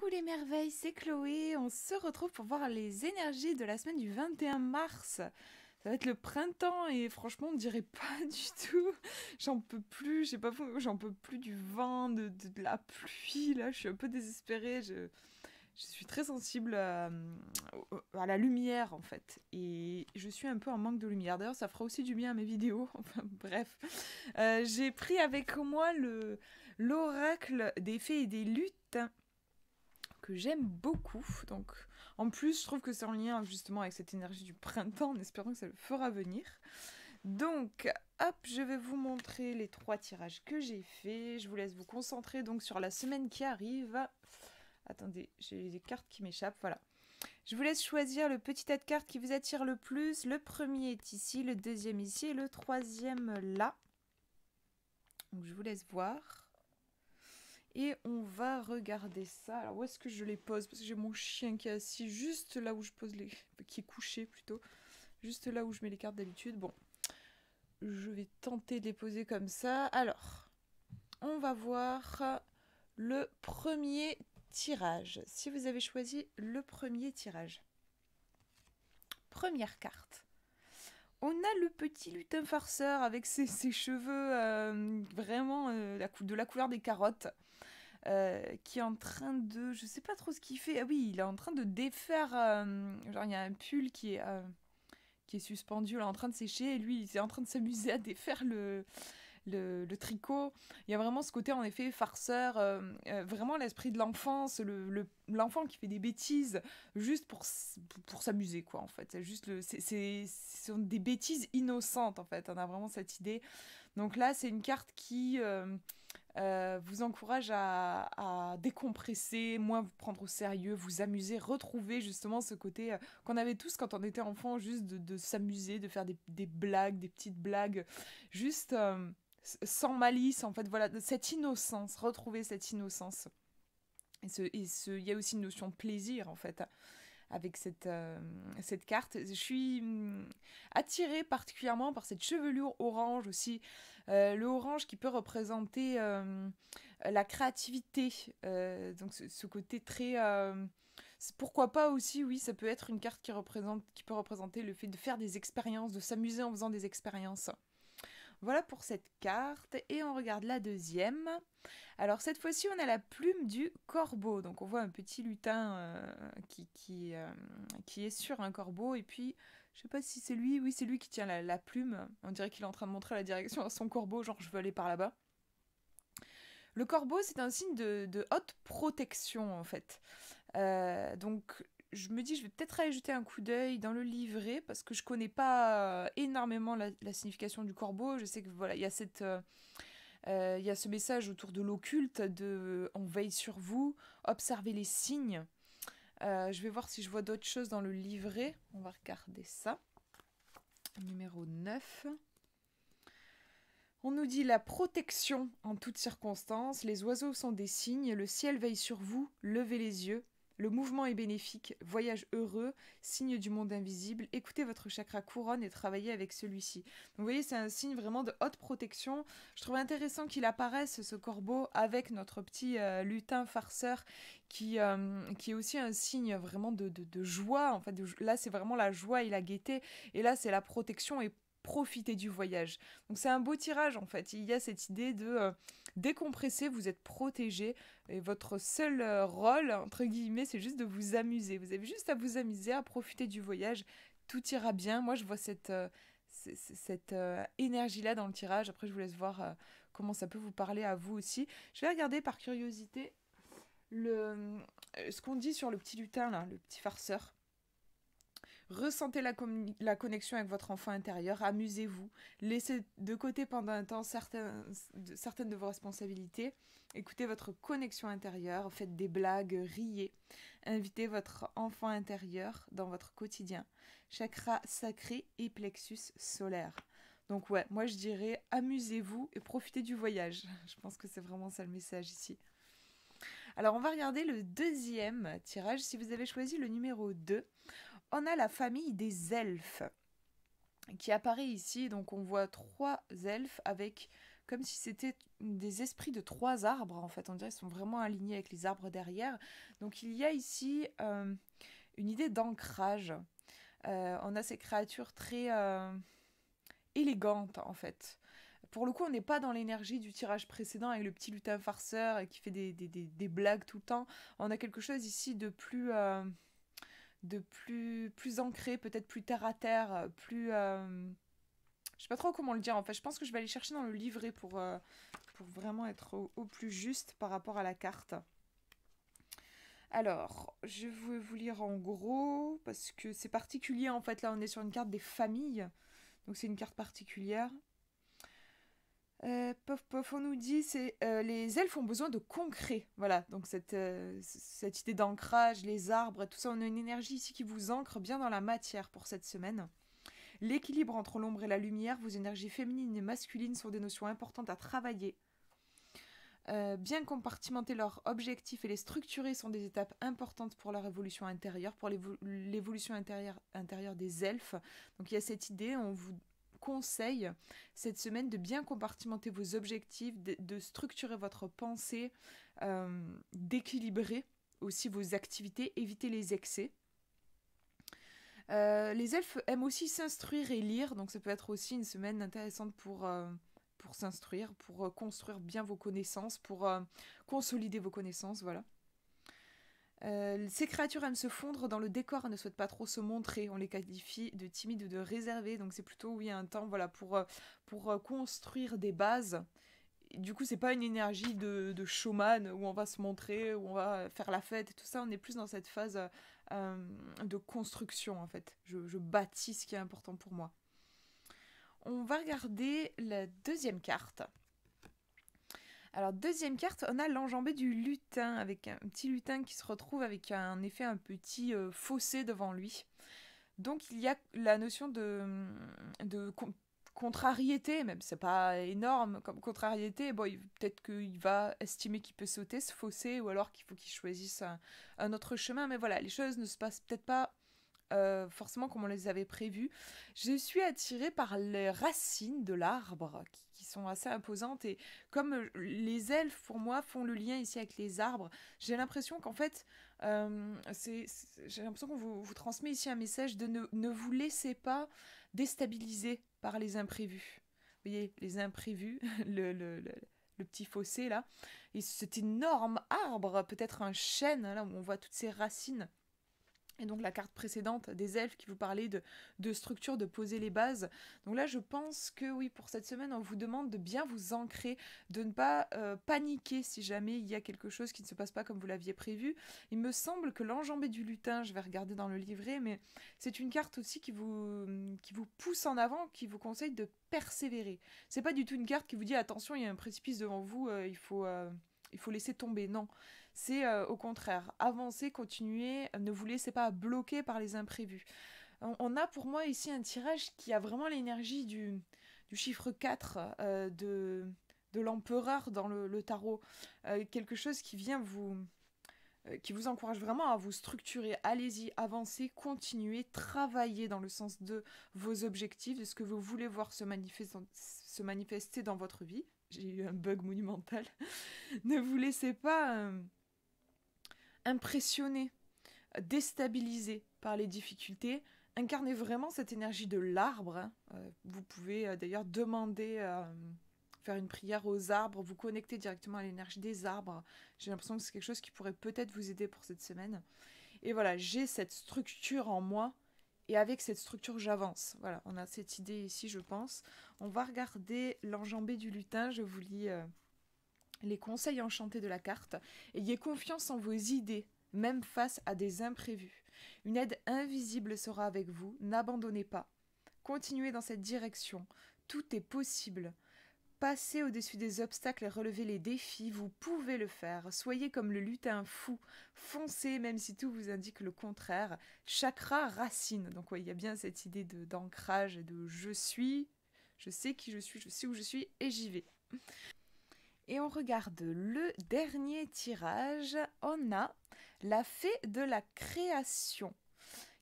Coucou les merveilles, c'est Chloé. On se retrouve pour voir les énergies de la semaine du 21 mars. Ça va être le printemps et franchement, on dirait pas du tout. J'en peux plus, je sais pas vous, j'en peux plus du vent, de la pluie. Là, je suis un peu désespérée. Je suis très sensible à la lumière en fait. Et je suis un peu en manque de lumière. D'ailleurs, ça fera aussi du bien à mes vidéos. Enfin, bref. J'ai pris avec moi l'oracle des fées et des luttes que j'aime beaucoup. Donc, en plus, je trouve que c'est en lien justement avec cette énergie du printemps, en espérant que ça le fera venir. Donc, hop, je vais vous montrer les 3 tirages que j'ai faits. Je vous laisse vous concentrer donc sur la semaine qui arrive. Attendez, j'ai des cartes qui m'échappent, voilà. Je vous laisse choisir le petit tas de cartes qui vous attire le plus. Le premier est ici, le deuxième ici et le troisième là. Donc, je vous laisse voir. Et on va regarder ça. Alors, où est-ce que je les pose? Parce que j'ai mon chien qui est assis juste là où je pose les... qui est couché plutôt. Juste là où je mets les cartes d'habitude. Bon, je vais tenter de les poser comme ça. Alors, on va voir le premier tirage. Si vous avez choisi le premier tirage. Première carte. On a le petit lutin farceur avec ses cheveux vraiment de la couleur des carottes. Qui est en train de... Je sais pas trop ce qu'il fait. Ah oui, il est en train de défaire... genre, il y a un pull qui est suspendu, là, en train de sécher. Et lui, il est en train de s'amuser à défaire le tricot. Il y a vraiment ce côté, en effet, farceur. Vraiment l'esprit de l'enfance. L'enfant qui fait des bêtises juste pour s'amuser, quoi, en fait. C'est juste ce sont des bêtises innocentes, en fait. On a vraiment cette idée. Donc là, c'est une carte qui... vous encourage à décompresser, moins vous prendre au sérieux, vous amuser, retrouver justement ce côté qu'on avait tous quand on était enfant, juste de s'amuser, de faire des blagues, des petites blagues, juste sans malice, en fait, voilà, cette innocence, retrouver cette innocence. Il y a aussi une notion de plaisir, en fait, avec cette carte. Je suis attirée particulièrement par cette chevelure orange aussi. Le orange qui peut représenter la créativité. Donc ce côté très... pourquoi pas aussi, oui, ça peut être une carte qui peut représenter le fait de faire des expériences, de s'amuser en faisant des expériences. Voilà pour cette carte. Et on regarde la deuxième. Alors cette fois-ci, on a la plume du corbeau. Donc on voit un petit lutin qui est sur un corbeau. Et puis, je sais pas si c'est lui. Oui, c'est lui qui tient la plume. On dirait qu'il est en train de montrer la direction à son corbeau. Genre, je veux aller par là-bas. Le corbeau, c'est un signe de haute protection, en fait. Donc, je me dis, je vais peut-être aller jeter un coup d'œil dans le livret, parce que je connais pas énormément la signification du corbeau. Je sais que voilà, il y a il y a ce message autour de l'occulte, de on veille sur vous, observez les signes. Je vais voir si je vois d'autres choses dans le livret. On va regarder ça. Numéro 9. On nous dit la protection en toutes circonstances. Les oiseaux sont des signes. Le ciel veille sur vous. Levez les yeux. Le mouvement est bénéfique. Voyage heureux. Signe du monde invisible. Écoutez votre chakra couronne et travaillez avec celui-ci. Donc vous voyez, c'est un signe vraiment de haute protection. Je trouve intéressant qu'il apparaisse, ce corbeau, avec notre petit lutin farceur qui est aussi un signe vraiment de joie. En fait, là, c'est vraiment la joie et la gaieté. Et là, c'est la protection et profiter du voyage. Donc c'est un beau tirage en fait. Il y a cette idée de décompresser, vous êtes protégé et votre seul rôle, entre guillemets, c'est juste de vous amuser. Vous avez juste à vous amuser, à profiter du voyage. Tout ira bien. Moi, je vois cette énergie-là dans le tirage. Après, je vous laisse voir comment ça peut vous parler à vous aussi. Je vais regarder par curiosité ce qu'on dit sur le petit lutin, là, le petit farceur. Ressentez la connexion avec votre enfant intérieur, amusez-vous, laissez de côté pendant un temps certaines de vos responsabilités, écoutez votre connexion intérieure, faites des blagues, riez, invitez votre enfant intérieur dans votre quotidien. Chakra sacré et plexus solaire. Donc ouais, moi je dirais amusez-vous et profitez du voyage. Je pense que c'est vraiment ça le message ici. Alors on va regarder le deuxième tirage. Si vous avez choisi le numéro 2, on a la famille des elfes qui apparaît ici. Donc on voit 3 elfes avec comme si c'était des esprits de 3 arbres, en fait. On dirait qu'ils sont vraiment alignés avec les arbres derrière. Donc il y a ici une idée d'ancrage. On a ces créatures très élégantes, en fait. Pour le coup, on n'est pas dans l'énergie du tirage précédent avec le petit lutin farceur et qui fait des blagues tout le temps. On a quelque chose ici de plus ancré, peut-être plus terre à terre, plus... je sais pas trop comment le dire en fait. Je pense que je vais aller chercher dans le livret pour vraiment être au plus juste par rapport à la carte. Alors, je vais vous lire en gros, parce que c'est particulier en fait. Là, on est sur une carte des familles. Donc c'est une carte particulière. Pof pof, on nous dit c'est les elfes ont besoin de concret. Voilà, donc cette idée d'ancrage, les arbres, tout ça, on a une énergie ici qui vous ancre bien dans la matière pour cette semaine. L'équilibre entre l'ombre et la lumière, vos énergies féminines et masculines sont des notions importantes à travailler. Bien compartimenter leurs objectifs et les structurer sont des étapes importantes pour leur évolution intérieure, pour l'évolution intérieure des elfes. Donc il y a cette idée, on vous conseille cette semaine de bien compartimenter vos objectifs, de structurer votre pensée, d'équilibrer aussi vos activités, éviter les excès. Les elfes aiment aussi s'instruire et lire, donc ça peut être aussi une semaine intéressante pour s'instruire, pour construire bien vos connaissances, pour consolider vos connaissances, voilà. Ces créatures aiment se fondre dans le décor et ne souhaitent pas trop se montrer. On les qualifie de timides ou de réservés, donc c'est plutôt oui un temps voilà pour construire des bases. Et du coup, c'est pas une énergie de showman où on va se montrer, où on va faire la fête et tout ça. On est plus dans cette phase de construction en fait. Je bâtis ce qui est important pour moi. On va regarder la deuxième carte. Alors, deuxième carte, on a l'enjambé du lutin, avec un petit lutin qui se retrouve avec un effet un petit fossé devant lui. Donc, il y a la notion de contrariété, même c'est pas énorme comme contrariété. Bon, peut-être qu'il va estimer qu'il peut sauter ce fossé, ou alors qu'il faut qu'il choisisse un autre chemin. Mais voilà, les choses ne se passent peut-être pas forcément comme on les avait prévues. Je suis attirée par les racines de l'arbre qui sont assez imposantes, et comme les elfes pour moi font le lien ici avec les arbres, j'ai l'impression qu'en fait j'ai l'impression qu'on vous transmet ici un message de ne vous laissez pas déstabiliser par les imprévus. Vous voyez, les imprévus, le petit fossé là, et cet énorme arbre, peut-être un chêne, là où on voit toutes ces racines. Et donc la carte précédente des elfes qui vous parlait de structure, de poser les bases. Donc là, je pense que oui, pour cette semaine, on vous demande de bien vous ancrer, de ne pas paniquer si jamais il y a quelque chose qui ne se passe pas comme vous l'aviez prévu. Il me semble que l'enjambé du lutin, je vais regarder dans le livret, mais c'est une carte aussi qui vous pousse en avant, qui vous conseille de persévérer. C'est pas du tout une carte qui vous dit attention, il y a un précipice devant vous, il faut laisser tomber. Non. C'est au contraire, avancez, continuez, ne vous laissez pas bloquer par les imprévus. On a pour moi ici un tirage qui a vraiment l'énergie du chiffre 4 de l'empereur dans le tarot. Quelque chose qui vient qui vous encourage vraiment à vous structurer. Allez-y, avancez, continuez, travaillez dans le sens de vos objectifs, de ce que vous voulez voir se manifester dans votre vie. J'ai eu un bug monumental. Ne vous laissez pas impressionné, déstabilisé par les difficultés. Incarnez vraiment cette énergie de l'arbre. Hein. Vous pouvez d'ailleurs demander, faire une prière aux arbres, vous connecter directement à l'énergie des arbres. J'ai l'impression que c'est quelque chose qui pourrait peut-être vous aider pour cette semaine. Et voilà, j'ai cette structure en moi, et avec cette structure, j'avance. Voilà, on a cette idée ici, je pense. On va regarder l'enjambé du lutin. Je vous lis les conseils enchantés de la carte. Ayez confiance en vos idées, même face à des imprévus. Une aide invisible sera avec vous, n'abandonnez pas. Continuez dans cette direction, tout est possible. Passez au-dessus des obstacles et relevez les défis, vous pouvez le faire. Soyez comme le lutin fou, foncez même si tout vous indique le contraire. Chakra racine, donc ouais, il y a bien cette idée d'ancrage et de je sais qui je suis, je sais où je suis et j'y vais. Et on regarde le dernier tirage. On a la fée de la création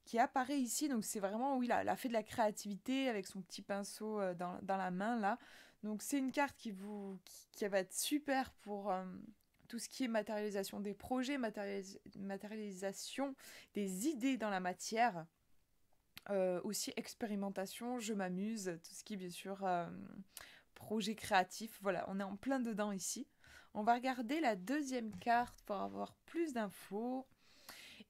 qui apparaît ici. Donc c'est vraiment, oui, la fée de la créativité avec son petit pinceau dans la main là. Donc c'est une carte qui va être super pour tout ce qui est matérialisation des projets, matérialisation des idées dans la matière. Aussi expérimentation, je m'amuse, tout ce qui est bien sûr projet créatif. Voilà, on est en plein dedans ici. On va regarder la deuxième carte pour avoir plus d'infos.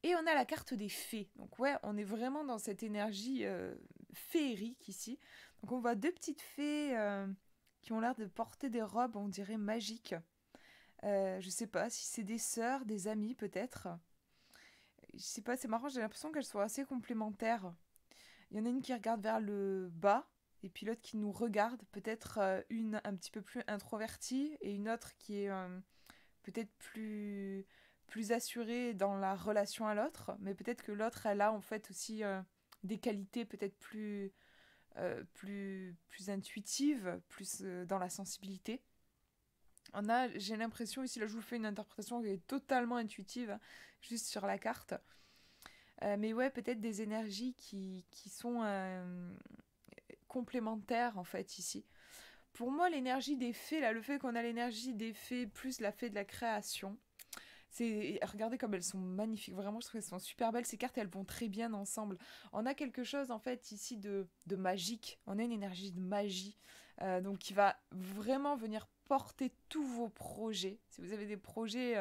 Et on a la carte des fées. Donc ouais, on est vraiment dans cette énergie féerique ici. Donc on voit deux petites fées qui ont l'air de porter des robes, on dirait magiques. Je sais pas si c'est des sœurs, des amies peut-être. Je sais pas, c'est marrant, j'ai l'impression qu'elles sont assez complémentaires. Il y en a une qui regarde vers le bas et puis l'autre qui nous regarde. Peut-être une un petit peu plus introvertie et une autre qui est peut-être plus assurée dans la relation à l'autre. Mais peut-être que l'autre, elle a en fait aussi des qualités peut-être plus intuitives, plus dans la sensibilité. J'ai l'impression ici, là je vous fais une interprétation qui est totalement intuitive, hein, juste sur la carte. Mais ouais, peut-être des énergies qui sont complémentaires en fait ici. Pour moi, l'énergie des fées, là, le fait qu'on a l'énergie des fées plus la fée de la création, regardez comme elles sont magnifiques, vraiment je trouve qu'elles sont super belles, ces cartes elles vont très bien ensemble. On a quelque chose en fait ici de magique, on a une énergie de magie, donc qui va vraiment venir porter tous vos projets. Si vous avez des projets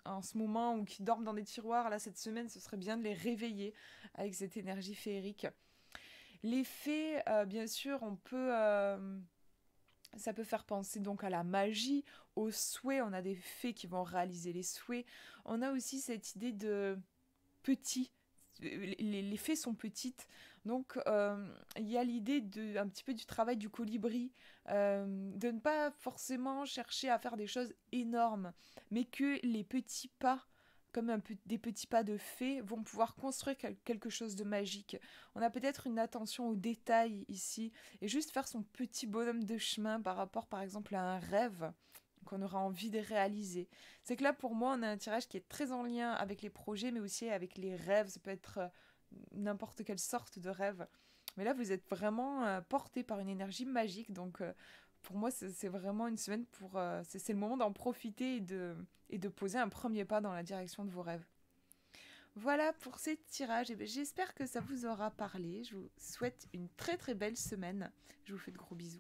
en ce moment ou qui dorment dans des tiroirs, là cette semaine ce serait bien de les réveiller avec cette énergie féerique. Les fées, bien sûr, ça peut faire penser donc à la magie, aux souhaits. On a des fées qui vont réaliser les souhaits. On a aussi cette idée de petit. Les fées sont petites, donc il y a l'idée un petit peu du travail du colibri, de ne pas forcément chercher à faire des choses énormes, mais que les petits pas, comme des petits pas de fées, vont pouvoir construire quelque chose de magique. On a peut-être une attention aux détails ici, et juste faire son petit bonhomme de chemin par rapport par exemple à un rêve qu'on aura envie de réaliser. C'est que là, pour moi, on a un tirage qui est très en lien avec les projets, mais aussi avec les rêves. Ça peut être n'importe quelle sorte de rêve. Mais là, vous êtes vraiment porté par une énergie magique. Donc, pour moi, c'est vraiment une semaine pour... c'est le moment d'en profiter et de poser un premier pas dans la direction de vos rêves. Voilà pour ces tirages. Et j'espère que ça vous aura parlé. Je vous souhaite une très très belle semaine. Je vous fais de gros bisous.